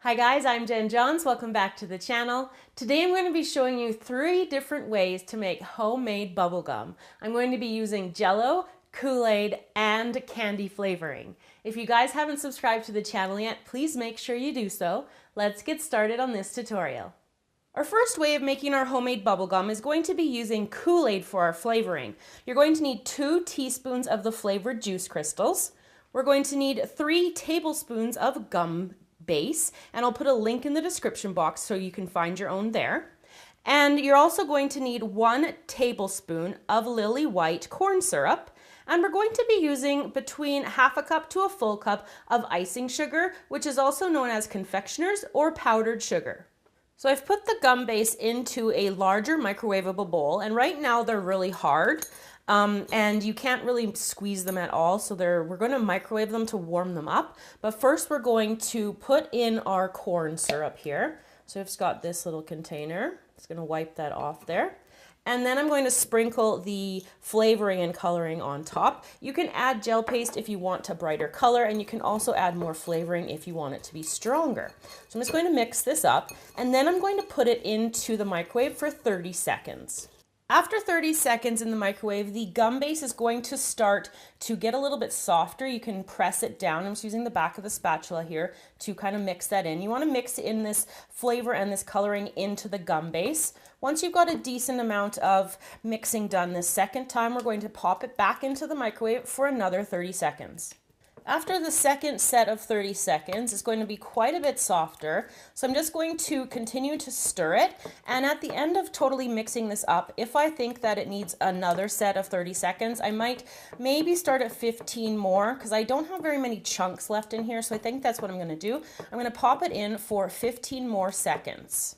Hi guys, I'm Jen Johns. Welcome back to the channel. Today I'm going to be showing you 3 different ways to make homemade bubblegum. I'm going to be using Jell-O, Kool-Aid, and candy flavoring. If you guys haven't subscribed to the channel yet, please make sure you do so. Let's get started on this tutorial. Our first way of making our homemade bubblegum is going to be using Kool-Aid for our flavoring. You're going to need 2 teaspoons of the flavored juice crystals. We're going to need 3 tablespoons of gum base, and I'll put a link in the description box so you can find your own there. And you're also going to need 1 tablespoon of lily white corn syrup, and we're going to be using between half a cup to a full cup of icing sugar, which is also known as confectioner's or powdered sugar. So I've put the gum base into a larger microwavable bowl, and right now they're really hard. And you can't really squeeze them at all, so we're going to microwave them to warm them up. But first we're going to put in our corn syrup here. So I've just got this little container. It's going to wipe that off there. And then I'm going to sprinkle the flavoring and coloring on top. You can add gel paste if you want a brighter color, and you can also add more flavoring if you want it to be stronger. So I'm just going to mix this up, and then I'm going to put it into the microwave for 30 seconds. After 30 seconds in the microwave, the gum base is going to start to get a little bit softer. You can press it down. I'm just using the back of the spatula here to kind of mix that in. You want to mix in this flavor and this coloring into the gum base. Once you've got a decent amount of mixing done this second time, we're going to pop it back into the microwave for another 30 seconds. After the second set of 30 seconds, it's going to be quite a bit softer. So I'm just going to continue to stir it. And at the end of totally mixing this up, if I think that it needs another set of 30 seconds, I might maybe start at 15 more because I don't have very many chunks left in here. So I think that's what I'm going to do. I'm going to pop it in for 15 more seconds.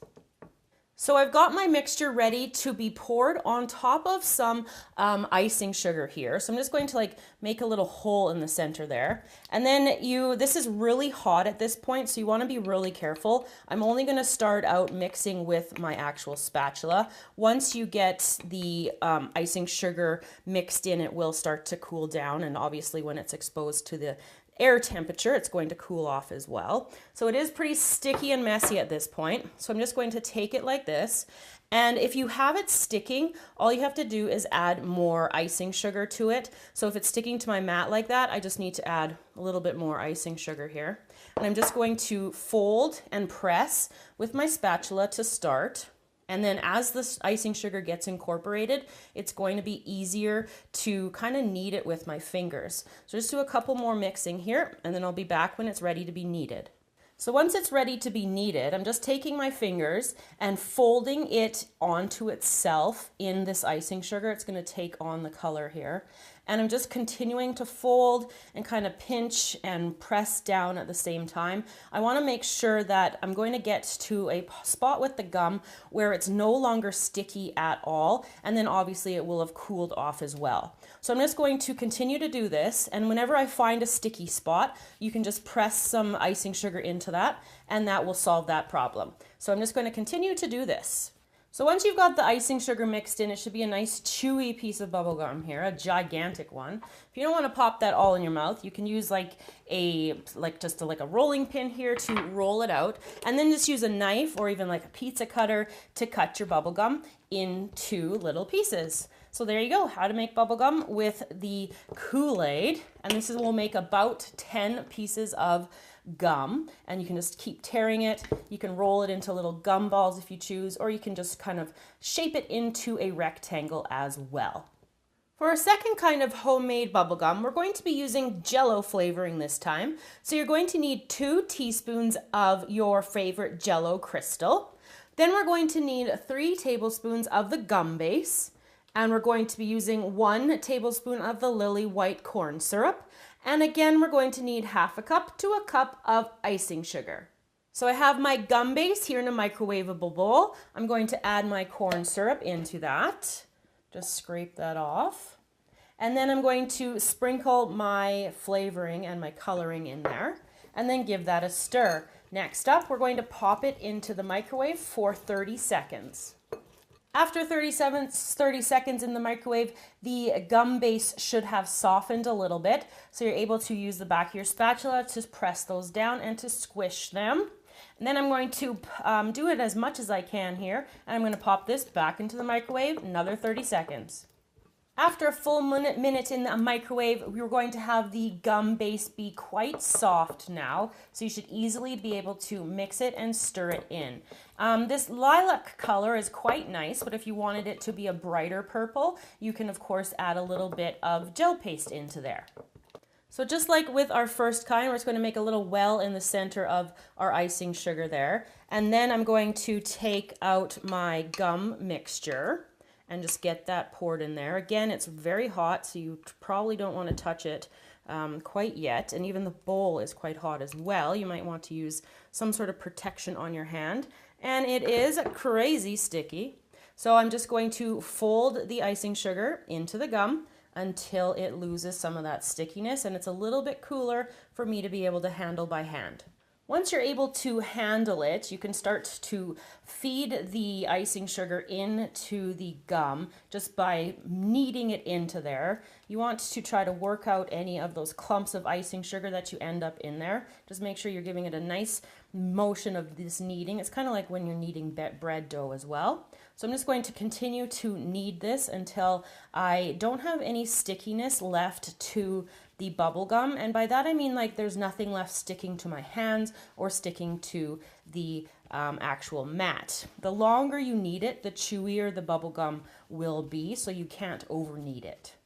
So I've got my mixture ready to be poured on top of some icing sugar here. So I'm just going to make a little hole in the center there. And then this is really hot at this point, so you want to be really careful. I'm only going to start out mixing with my actual spatula. Once you get the icing sugar mixed in, it will start to cool down, and obviously when it's exposed to the air temperature, it's going to cool off as well. So it is pretty sticky and messy at this point. So I'm just going to take it like this. And if you have it sticking, all you have to do is add more icing sugar to it. So if it's sticking to my mat like that, I just need to add a little bit more icing sugar here. And I'm just going to fold and press with my spatula to start. And then as the icing sugar gets incorporated, it's going to be easier to kind of knead it with my fingers. So just do a couple more mixing here, and then I'll be back when it's ready to be kneaded. So once it's ready to be kneaded, I'm just taking my fingers and folding it onto itself in this icing sugar. It's going to take on the color here. And I'm just continuing to fold and kind of pinch and press down at the same time. I want to make sure that I'm going to get to a spot with the gum where it's no longer sticky at all, and then obviously it will have cooled off as well. So I'm just going to continue to do this, and whenever I find a sticky spot, you can just press some icing sugar into that, and that will solve that problem. So I'm just going to continue to do this. So once you've got the icing sugar mixed in, it should be a nice chewy piece of bubble gum here, a gigantic one. If you don't want to pop that all in your mouth, you can use like a rolling pin here to roll it out, and then just use a knife or even like a pizza cutter to cut your bubble gum into little pieces. So there you go, how to make bubble gum with the Kool-Aid, and will make about 10 pieces of gum, and you can just keep tearing it. You can roll it into little gum balls if you choose, or you can just kind of shape it into a rectangle as well. For our second kind of homemade bubblegum, we're going to be using Jell-O flavoring this time. So you're going to need 2 teaspoons of your favorite Jell-O crystal. Then we're going to need 3 tablespoons of the gum base, and we're going to be using 1 tablespoon of the lily white corn syrup. And again, we're going to need half a cup to a cup of icing sugar. So I have my gum base here in a microwavable bowl. I'm going to add my corn syrup into that. Just scrape that off. And then I'm going to sprinkle my flavoring and my coloring in there, and then give that a stir. Next up, we're going to pop it into the microwave for 30 seconds. After 30 seconds in the microwave, the gum base should have softened a little bit, so you're able to use the back of your spatula to press those down and to squish them. And then I'm going to do it as much as I can here, and I'm going to pop this back into the microwave, another 30 seconds. After a full minute in the microwave, we're going to have the gum base be quite soft now, so you should easily be able to mix it and stir it in. This lilac color is quite nice, but if you wanted it to be a brighter purple, you can of course add a little bit of gel paste into there. So just like with our first kind, we're just going to make a little well in the center of our icing sugar there. And then I'm going to take out my gum mixture and just get that poured in there. Again, it's very hot, so you probably don't want to touch it quite yet. And even the bowl is quite hot as well. You might want to use some sort of protection on your hand. And it is crazy sticky. So I'm just going to fold the icing sugar into the gum until it loses some of that stickiness and it's a little bit cooler for me to be able to handle by hand. Once you're able to handle it, you can start to feed the icing sugar into the gum just by kneading it into there. You want to try to work out any of those clumps of icing sugar that you end up in there. Just make sure you're giving it a nice motion of this kneading. It's kind of like when you're kneading bread dough as well. So I'm just going to continue to knead this until I don't have any stickiness left to the bubble gum, and by that I mean like there's nothing left sticking to my hands or sticking to the actual mat. The longer you knead it, the chewier the bubble gum will be, so you can't over knead it.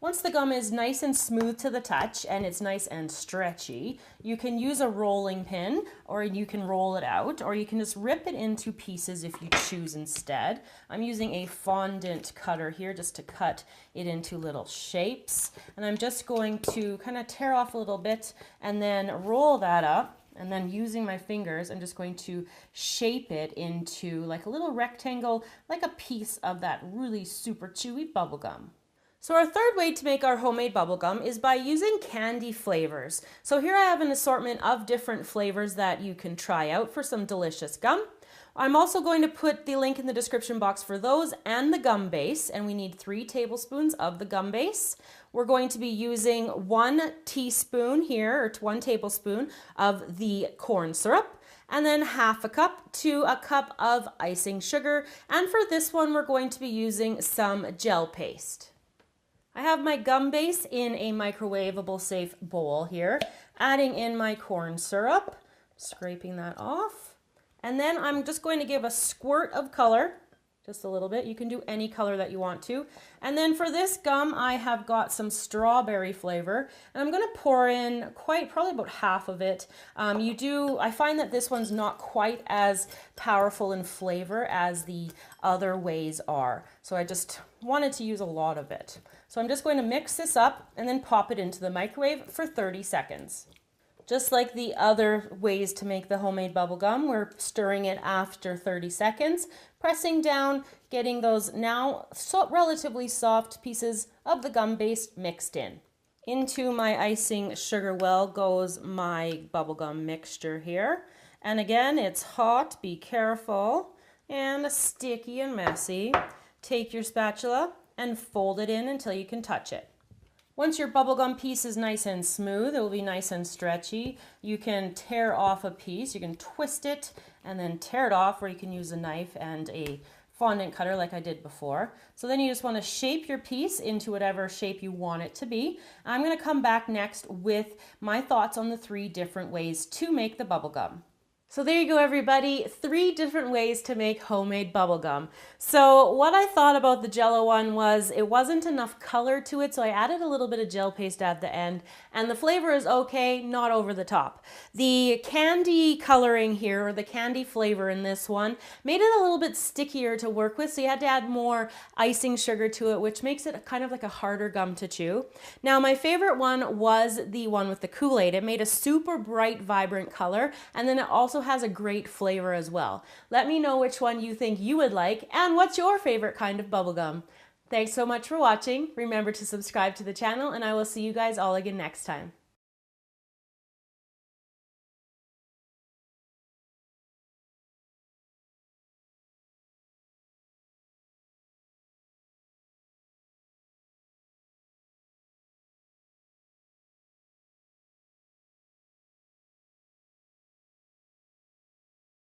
Once the gum is nice and smooth to the touch and it's nice and stretchy, you can use a rolling pin or you can roll it out or you can just rip it into pieces if you choose instead. I'm using a fondant cutter here just to cut it into little shapes, and I'm just going to kind of tear off a little bit and then roll that up. And then using my fingers, I'm just going to shape it into like a little rectangle, like a piece of that really super chewy bubble gum. So our third way to make our homemade bubblegum is by using candy flavors. So here I have an assortment of different flavors that you can try out for some delicious gum. I'm also going to put the link in the description box for those and the gum base, and we need 3 tablespoons of the gum base. We're going to be using 1 teaspoon here, or 1 tablespoon of the corn syrup, and then half a cup to a cup of icing sugar. And for this one, we're going to be using some gel paste. I have my gum base in a microwavable safe bowl here, adding in my corn syrup, scraping that off. And then I'm just going to give a squirt of color, just a little bit. You can do any color that you want to. And then for this gum, I have got some strawberry flavor, and I'm going to pour in probably about half of it. I find that this one's not quite as powerful in flavor as the other ways are. So I just wanted to use a lot of it. So I'm just going to mix this up and then pop it into the microwave for 30 seconds. Just like the other ways to make the homemade bubblegum, we're stirring it after 30 seconds, pressing down, getting those now relatively soft pieces of the gum base mixed in. Into my icing sugar well goes my bubblegum mixture here. And again, it's hot, be careful, and sticky and messy. Take your spatula and fold it in until you can touch it. Once your bubblegum piece is nice and smooth, it will be nice and stretchy. You can tear off a piece, you can twist it and then tear it off, or you can use a knife and a fondant cutter like I did before. So then you just want to shape your piece into whatever shape you want it to be. I'm going to come back next with my thoughts on the 3 different ways to make the bubblegum. So there you go, everybody, 3 different ways to make homemade bubblegum. So what I thought about the Jell-O one was it wasn't enough color to it, so I added a little bit of gel paste at the end, and the flavor is okay, not over the top. The candy coloring here, or the candy flavor in this one, made it a little bit stickier to work with, so you had to add more icing sugar to it, which makes it kind of like a harder gum to chew. Now, my favorite one was the one with the Kool-Aid. It made a super bright, vibrant color, and then it also has a great flavor as well. Let me know which one you think you would like and what's your favorite kind of bubblegum. Thanks so much for watching. Remember to subscribe to the channel, and I will see you guys all again next time.